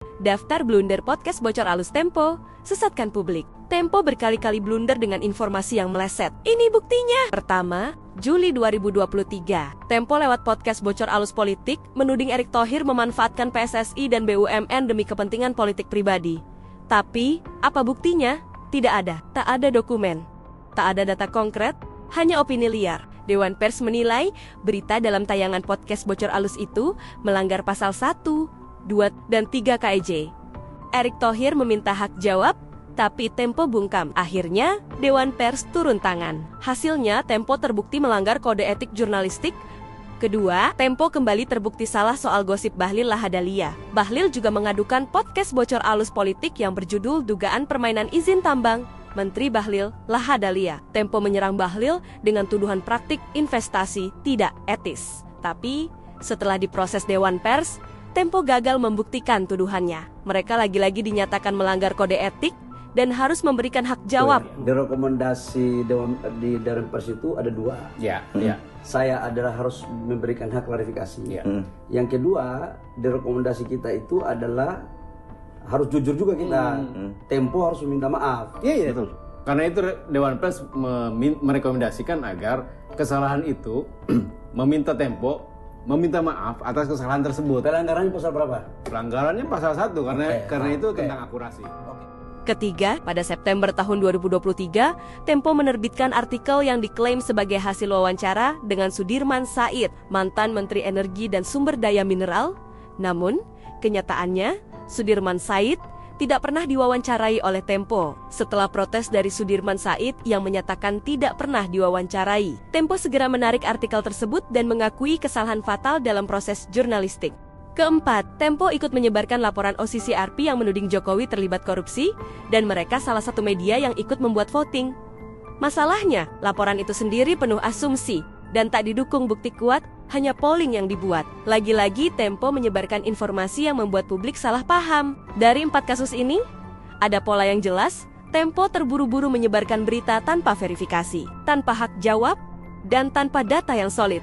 Daftar blunder podcast bocor alus Tempo, sesatkan publik. Tempo berkali-kali blunder dengan informasi yang meleset. Ini buktinya. Pertama, Juli 2023. Tempo lewat podcast bocor alus politik menuding Erick Thohir memanfaatkan PSSI dan BUMN demi kepentingan politik pribadi. Tapi, apa buktinya? Tidak ada. Tak ada dokumen. Tak ada data konkret, hanya opini liar. Dewan Pers menilai berita dalam tayangan podcast bocor alus itu melanggar pasal 1, 2, dan 3 KEJ. Erick Thohir meminta hak jawab, tapi Tempo bungkam. Akhirnya, Dewan Pers turun tangan. Hasilnya, Tempo terbukti melanggar kode etik jurnalistik. Kedua, Tempo kembali terbukti salah soal gosip Bahlil Lahadalia. Bahlil juga mengadukan podcast bocor alus politik yang berjudul Dugaan Permainan Izin Tambang Menteri Bahlil Lahadalia. Tempo menyerang Bahlil dengan tuduhan praktik investasi tidak etis. Tapi, setelah diproses Dewan Pers, Tempo gagal membuktikan tuduhannya. Mereka lagi-lagi dinyatakan melanggar kode etik dan harus memberikan hak jawab. Di rekomendasi di Dewan Pers itu ada 2. Ya. Saya adalah harus memberikan hak klarifikasi. Ya. Yang kedua, di rekomendasi kita itu adalah harus jujur juga kita. Tempo harus meminta maaf. Iya. Betul. Karena itu Dewan Pers merekomendasikan agar kesalahan itu meminta Tempo meminta maaf atas kesalahan tersebut. Pelanggarannya pasal berapa? Pelanggarannya pasal 1 karena itu tentang akurasi. Ketiga, pada September tahun 2023, Tempo menerbitkan artikel yang diklaim sebagai hasil wawancara dengan Sudirman Said, mantan Menteri Energi dan Sumber Daya Mineral. Namun, kenyataannya, Sudirman Said tidak pernah diwawancarai oleh Tempo. Setelah protes dari Sudirman Said yang menyatakan tidak pernah diwawancarai, Tempo segera menarik artikel tersebut dan mengakui kesalahan fatal dalam proses jurnalistik. Keempat, Tempo ikut menyebarkan laporan OCCRP yang menuding Jokowi terlibat korupsi, dan mereka salah satu media yang ikut membuat voting. Masalahnya, laporan itu sendiri penuh asumsi, dan tak didukung bukti kuat, hanya polling yang dibuat. Lagi-lagi Tempo menyebarkan informasi yang membuat publik salah paham. Dari 4 kasus ini, ada pola yang jelas, Tempo terburu-buru menyebarkan berita tanpa verifikasi, tanpa hak jawab, dan tanpa data yang solid.